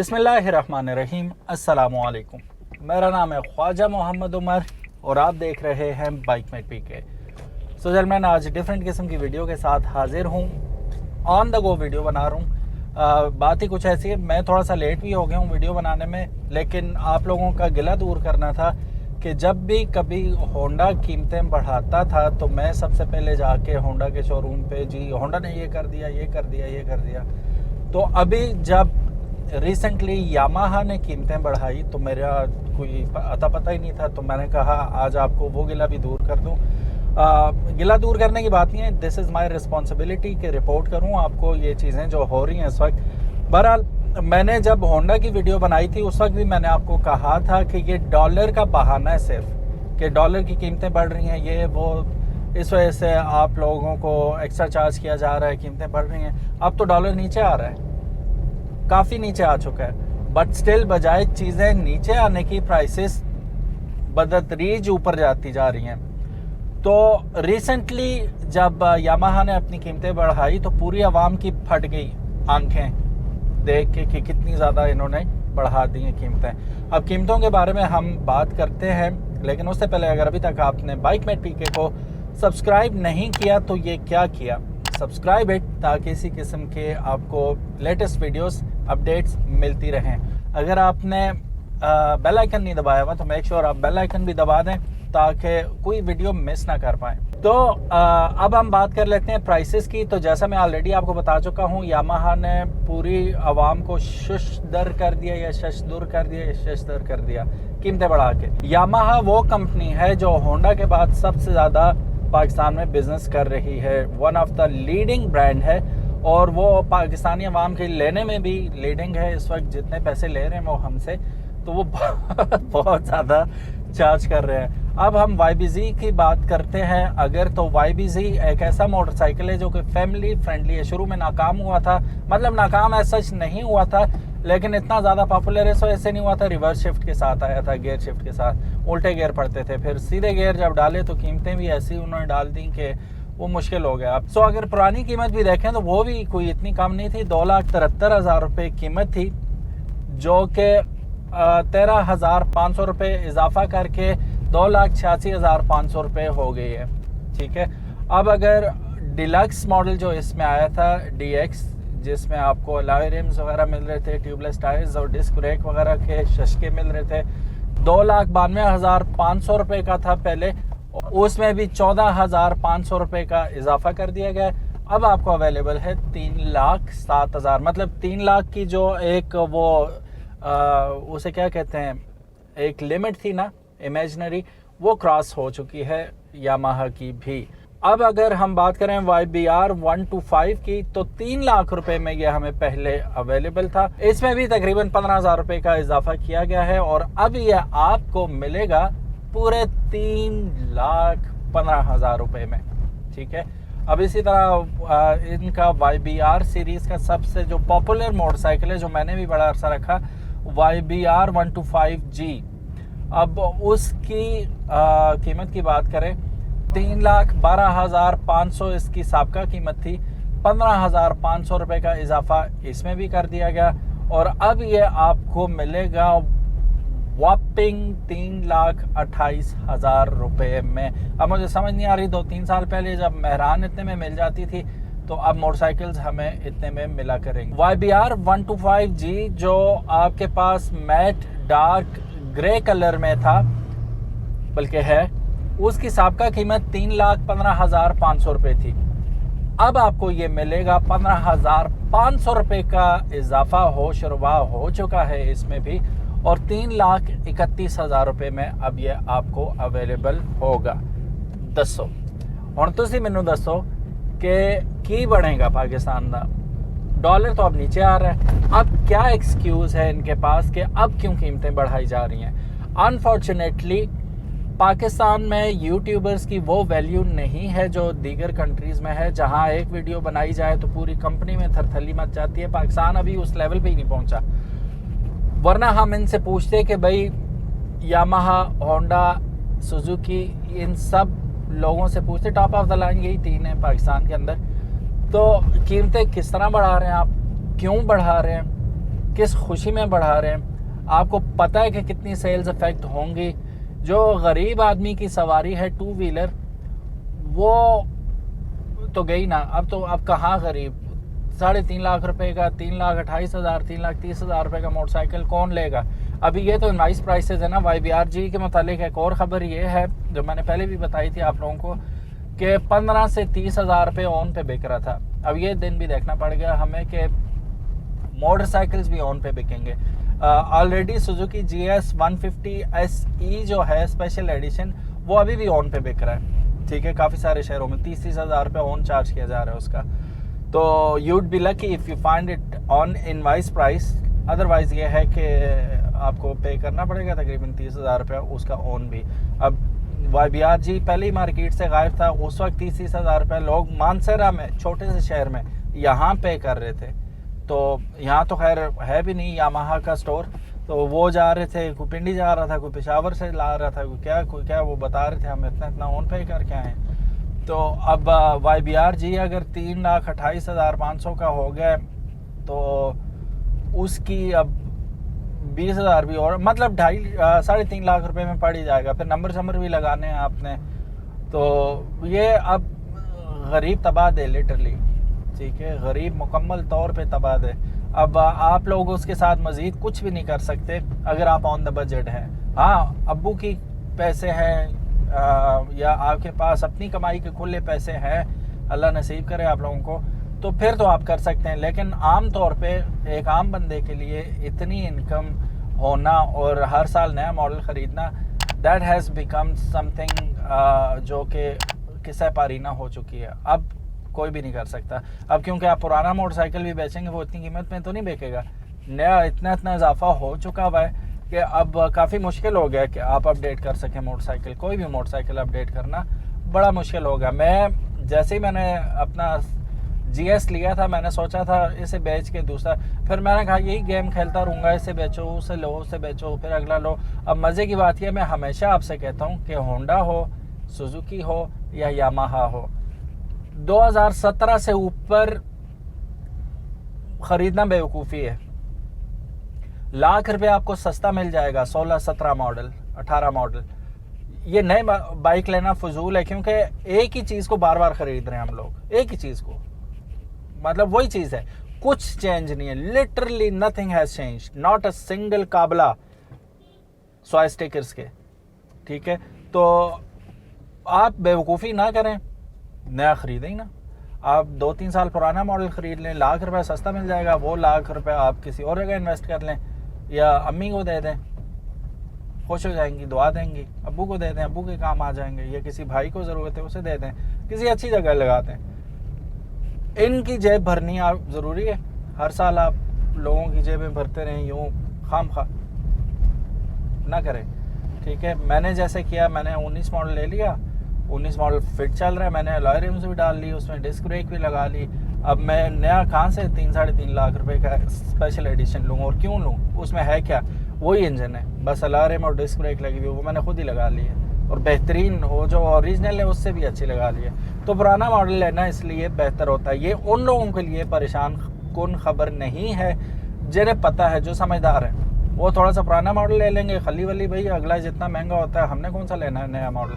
बिस्मिल्लाहिर्रहमानिर्रहीम। अस्सलामुअलैकुम। मेरा नाम है ख्वाजा मोहम्मद उमर और आप देख रहे हैं बाइक मेट पीके। सो जर्मन आज डिफरेंट किस्म की वीडियो के साथ हाजिर हूँ। ऑन द गो वीडियो बना रहा हूँ। बात ही कुछ ऐसी है, मैं थोड़ा सा लेट भी हो गया हूँ वीडियो बनाने में, लेकिन आप लोगों का गिला दूर करना था कि जब भी कभी होंडा कीमतें बढ़ाता था तो मैं सबसे पहले जाके होंडा के शोरूम पे, जी होंडा ने ये कर दिया, ये कर दिया, ये कर दिया। तो अभी जब रिसेंटली यामाहा ने कीमतें बढ़ाई तो मेरा कोई अता पता ही नहीं था, तो मैंने कहा आज आपको वो गिला भी दूर कर दूं। गिला दूर करने की बात नहीं है, दिस इज़ माय रिस्पॉन्सिबिलिटी कि रिपोर्ट करूं आपको ये चीज़ें जो हो रही हैं इस वक्त। बहरहाल मैंने जब होंडा की वीडियो बनाई थी उस वक्त भी मैंने आपको कहा था कि ये डॉलर का बहाना है सिर्फ, कि डॉलर की कीमतें बढ़ रही हैं, ये वो, इस वजह से आप लोगों को एक्स्ट्रा चार्ज किया जा रहा है, कीमतें बढ़ रही हैं। अब तो डॉलर नीचे आ रहा है, काफ़ी नीचे आ चुका है, बट स्टिल बजाय चीज़ें नीचे आने की प्राइसेस बदतरीज ऊपर जाती जा रही हैं। तो रिसेंटली जब यामाहा ने अपनी कीमतें बढ़ाई तो पूरी आवाम की फट गई आंखें देख के कि कितनी ज़्यादा इन्होंने बढ़ा दी हैं कीमतें। अब कीमतों के बारे में हम बात करते हैं, लेकिन उससे पहले अगर अभी तक आपने बाइक मेट पीके को सब्सक्राइब नहीं किया तो ये क्या किया, सब्सक्राइब इट, ताकि इसी किस्म के आपको लेटेस्ट वीडियोस अपडेट्स मिलती रहें। अगर आपने बेल आइकन नहीं दबाया हुआ तो मेक श्योर आप बेल आइकन भी दबा दें ताकि कोई वीडियो मिस ना कर पाएँ। तो अब हम बात कर लेते हैं प्राइसेस की। तो जैसा मैं ऑलरेडी आपको बता चुका हूँ, यामाहा ने पूरी आवाम को शशदर कर दिया या शशदुर कर दिया या शशदर कर दिया कीमतें बढ़ा के। यामाहा वो कंपनी है जो होंडा के बाद सबसे ज़्यादा पाकिस्तान में बिजनेस कर रही है, one of the leading brand है, और वो पाकिस्तानी अवाम के लेने में भी लीडिंग है। इस वक्त जितने पैसे ले रहे हैं वो हमसे, तो वो बहुत ज़्यादा चार्ज कर रहे हैं। अब हम YBZ की बात करते हैं अगर, तो YBZ एक ऐसा मोटरसाइकिल है जो कि फैमिली फ्रेंडली है। शुरू में नाकाम हुआ था, मतलब नाकाम ऐसा सच नहीं हुआ था, लेकिन इतना ज़्यादा पॉपुलर है, सो ऐसे नहीं हुआ था। रिवर्स शिफ्ट के साथ आया था, गियर शिफ्ट के साथ, उल्टे गियर पड़ते थे, फिर सीधे गियर जब डाले तो कीमतें भी ऐसी उन्होंने डाल दी कि वो मुश्किल हो गया। अब सो अगर पुरानी कीमत भी देखें तो वो भी कोई इतनी कम नहीं थी, 2,73,000 रुपये कीमत थी, जो कि 13,500 रुपये इजाफा करके 2,86,500 रुपये हो गई है। ठीक है। अब अगर डिलक्स मॉडल जो इसमें आया था DX, जिसमें आपको अलॉय रिम्स वगैरह मिल रहे थे, ट्यूबलेस टायर्स और डिस्क ब्रेक वगैरह के शशके मिल रहे थे, 2,92,500 रुपये का था पहले, उसमें भी 14,500 रुपये का इजाफा कर दिया गया। अब आपको अवेलेबल है 3,07,000, मतलब 3 लाख की जो एक वो उसे क्या कहते हैं, एक लिमिट थी ना इमेजिनरी, वो क्रॉस हो चुकी है यामाहा की भी। अब अगर हम बात करें YBR 125 की, तो 3 लाख रुपए में ये हमें पहले अवेलेबल था, इसमें भी तकरीबन 15,000 रुपये का इजाफा किया गया है, और अब ये आपको मिलेगा पूरे 3,15,000 रुपये में। ठीक है। अब इसी तरह इनका YBR सीरीज़ का सबसे जो पॉपुलर मोटरसाइकिल है, जो मैंने भी बड़ा अरसा रखा, YBR 125G, अब उसकी कीमत की बात करें, 3,12,500 इसकी साबका कीमत थी, 15,500 रुपये का इजाफा इसमें भी कर दिया गया, और अब ये आपको मिलेगा वॉपिंग 3,28,000 रुपये में। अब मुझे समझ नहीं आ रही, 2-3 साल पहले जब मेहरान इतने में मिल जाती थी, तो अब मोटरसाइकिल्स हमें इतने में मिला करेंगे। YBR 125G जो आपके पास मैट डार्क ग्रे कलर में था, बल्कि है, उसकी साबका कीमत 3,15,500 रुपये थी। अब आपको ये मिलेगा 15,500 रुपये का इजाफा हो शुरुआ हो चुका है इसमें भी, और 3,31,000 रुपये में अब ये आपको अवेलेबल होगा। दसो हुण तुसी मैनू दसो कि की बढ़ेगा पाकिस्तान का, डॉलर तो अब नीचे आ रहा है, अब क्या एक्सक्यूज़ है इनके पास कि अब क्यों कीमतें बढ़ाई जा रही हैं। अनफॉर्चुनेटली पाकिस्तान में यूट्यूबर्स की वो वैल्यू नहीं है जो दीगर कंट्रीज़ में है, जहां एक वीडियो बनाई जाए तो पूरी कंपनी में थरथली मच जाती है। पाकिस्तान अभी उस लेवल पे ही नहीं पहुंचा, वरना हम इनसे पूछते कि भाई यामाहा, होंडा, सुजुकी, इन सब लोगों से पूछते, टॉप ऑफ द लाइन यही 3 है पाकिस्तान के अंदर, तो कीमतें किस तरह बढ़ा रहे हैं आप, क्यों बढ़ा रहे हैं, किस खुशी में बढ़ा रहे हैं। आपको पता है कि कितनी सेल्स इफेक्ट होंगी। जो गरीब आदमी की सवारी है टू व्हीलर, वो तो गई ना। अब कहाँ गरीब, 3.5 लाख रुपए का, 3,28,000, 3,30,000 रुपए का मोटरसाइकिल कौन लेगा। अभी ये तो इनवाइस प्राइसेस है ना। YBRG के मुतालिक एक और ख़बर ये है जो मैंने पहले भी बताई थी आप लोगों को कि 15 से 30,000 रुपये ऑन पे बिक रहा था। अब ये दिन भी देखना पड़ गया हमें कि मोटरसाइकिल्स भी ऑन पे बिकेंगे। ऑलरेडी सुजुकी GS 150 SE जो है स्पेशल एडिशन, वो अभी भी ऑन पे बिक रहा है। ठीक है, काफ़ी सारे शहरों में 30,000 रुपये ऑन चार्ज किया जा रहा है उसका। तो you'd be lucky if you find it on invoice price. Otherwise ये है कि आपको पे करना पड़ेगा तकरीबन 30,000 रुपये उसका ऑन भी। अब YBRG पहले ही मार्केट से गायब था। उस वक्त 30,000 रुपये लोग मानसरा में, छोटे से शहर में, यहाँ पे कर रहे थे। तो यहाँ तो खैर है भी नहीं यामाहा का स्टोर। तो वो जा रहे थे, कोई पिंडी जा रहा था, कोई पेशावर से ला रहा था, कोई क्या वो बता रहे थे हम इतना ऑन पे करके आए। तो अब YBRG अगर 3,28,500 का हो गया तो उसकी अब 20,000 भी और मतलब 3.5 लाख रुपए में पड़ ही जाएगा। फिर नंबर भी लगाने हैं आपने। तो ये अब गरीब तबाह दे लिटरली। ठीक है, गरीब मुकम्मल तौर पे तबाह दे। अब आप लोग उसके साथ मज़ीद कुछ भी नहीं कर सकते अगर आप ऑन द बजट हैं। हाँ, अब्बू की पैसे हैं या आपके पास अपनी कमाई के खुले पैसे हैं, अल्लाह नसीब करे आप लोगों को, तो फिर तो आप कर सकते हैं। लेकिन आम तौर पे एक आम बंदे के लिए इतनी इनकम होना और हर साल नया मॉडल ख़रीदना, दैट हैज़ बिकम समथिंग जो कि किस्सा पारीना हो चुकी है। अब कोई भी नहीं कर सकता। अब क्योंकि आप पुराना मोटरसाइकिल भी बेचेंगे वो इतनी कीमत में तो नहीं बिकेगा। नया इतना इजाफा हो चुका हुआ है कि अब काफ़ी मुश्किल हो गया कि आप अपडेट कर सकें मोटरसाइकिल। कोई भी मोटरसाइकिल अपडेट करना बड़ा मुश्किल हो गया। मैं जैसे ही मैंने अपना GS लिया था, मैंने सोचा था इसे बेच के दूसरा, फिर मैंने कहा यही गेम खेलता रहूँगा, इसे बेचो, उसे लो, उसे बेचो, फिर अगला लो। अब मज़े की बात यह, मैं हमेशा आपसे कहता हूँ कि होंडा हो, सुजुकी हो या यामाहा हो, 2017 से ऊपर ख़रीदना बेवकूफ़ी है। लाख रुपए आपको सस्ता मिल जाएगा, 16, 17 मॉडल, 18 मॉडल। ये नए बाइक लेना फजूल है क्योंकि एक ही चीज़ को बार बार ख़रीद रहे हैं हम लोग। एक ही चीज़ को, मतलब वही चीज़ है, कुछ चेंज नहीं है। Literally nothing has change, not a single काबला स्वाय स्टिकर्स के। ठीक है, तो आप बेवकूफ़ी ना करें, नया ख़रीदें ही ना। आप 2-3 साल पुराना मॉडल ख़रीद लें, लाख रुपए सस्ता मिल जाएगा। वो लाख रुपए आप किसी और जगह इन्वेस्ट कर लें या अम्मी को दे दें, खुश हो जाएंगी, दुआ देंगी। अब्बू को दे दें, अब्बू के काम आ जाएंगे। या किसी भाई को ज़रूरत है उसे दे दें, किसी अच्छी जगह लगा दें। इनकी जेब भरनी आप ज़रूरी है। हर साल आप लोगों की जेबें भरते रहें यूँ खामखा ना करें। ठीक है, मैंने जैसे किया, मैंने 19 मॉडल ले लिया, 19 मॉडल फिट चल रहा है, मैंने अलॉय रिम्स भी डाल ली, उसमें डिस्क ब्रेक भी लगा ली। अब मैं नया कहाँ से 3-3.5 लाख रुपए का स्पेशल एडिशन लूँ, और क्यों लूँ? उसमें है क्या, वही इंजन है, बस अलॉय रिम और डिस्क ब्रेक लगी हुई, वो मैंने खुद ही लगा ली है, और बेहतरीन वो जो ओरिजिनल है उससे भी अच्छी लगा ली है। तो पुराना मॉडल लेना इसलिए बेहतर होता है। ये उन लोगों के लिए परेशान कुन खबर नहीं है जिन्हें पता है, जो समझदार है, वो थोड़ा सा पुराना मॉडल ले लेंगे। खली वली भाई अगला जितना महंगा होता है, हमने कौन सा लेना है नया मॉडल।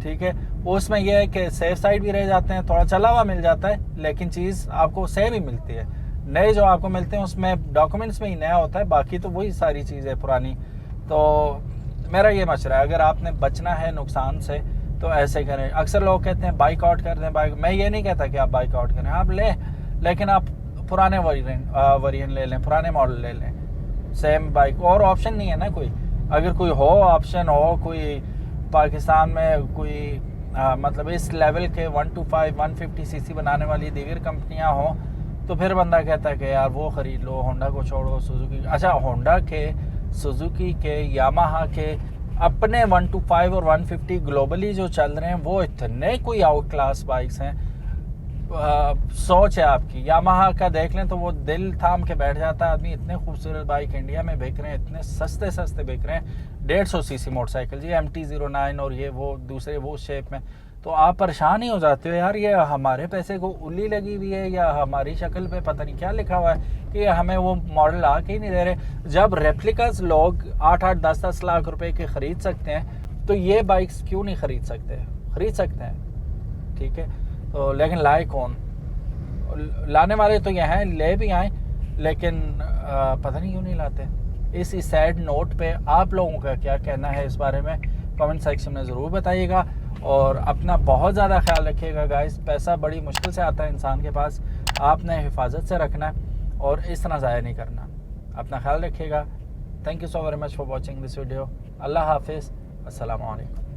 ठीक है, उसमें यह है कि सेफ साइड भी रह जाते हैं, थोड़ा चला हुआ मिल जाता है, लेकिन चीज़ आपको सेम ही मिलती है। नए जो आपको मिलते हैं उसमें डॉक्यूमेंट्स में ही नया होता है, बाकी तो वही सारी चीज़ें पुरानी। तो मेरा ये मशवरा है, अगर आपने बचना है नुकसान से तो ऐसे करें। अक्सर लोग कहते हैं बाइक आउट कर दें बाइक, मैं ये नहीं कहता कि आप बाइक आउट करें, आप लें, लेकिन आप पुराने वेरिएंट ले लें, पुराने मॉडल ले लें, सेम बाइक। और ऑप्शन नहीं है ना कोई, अगर कोई हो ऑप्शन हो, कोई पाकिस्तान में कोई मतलब इस लेवल के 125 150 सीसी बनाने वाली दीगर कंपनियां हो, तो फिर बंदा कहता है कि यार वो ख़रीद लो, होंडा को छोड़ो, सुजुकी। अच्छा, होंडा के, सुजुकी के, यामाहा के अपने 125 और 150 ग्लोबली जो चल रहे हैं, वो इतने कोई आउट क्लास बाइक्स हैं। सोच है आपकी। यामाहा का देख लें तो वो दिल थाम के बैठ जाता है आदमी, इतने खूबसूरत बाइक इंडिया में बिक रहे हैं, इतने सस्ते सस्ते बिक रहे हैं। 150 सीसी मोटरसाइकिल जी, MT-09 और ये वो दूसरे वो शेप में। तो आप परेशान ही हो जाते हो यार, ये हमारे पैसे को उल्ली लगी हुई है या हमारी शक्ल पे पता नहीं क्या लिखा हुआ है कि हमें वो मॉडल आके ही नहीं दे रहे। जब रेप्लिकास लोग 8-8 10-10 लाख रुपए के खरीद सकते हैं तो ये बाइक्स क्यों नहीं खरीद सकते हैं, ठीक है। तो लेकिन लाए कौन, लाने वाले तो ये हैं, ले भी आए, लेकिन पता नहीं क्यों नहीं लाते। इस सैड नोट पे आप लोगों का क्या कहना है इस बारे में कमेंट सेक्शन में ज़रूर बताइएगा। और अपना बहुत ज़्यादा ख्याल रखिएगा गाइस, पैसा बड़ी मुश्किल से आता है इंसान के पास, आपने हिफाजत से रखना है और इस तरह ज़ाया नहीं करना। अपना ख्याल रखिएगा। Thank you so very much for watching this video. अल्लाह हाफिज़, अस्सलाम वालेकुम।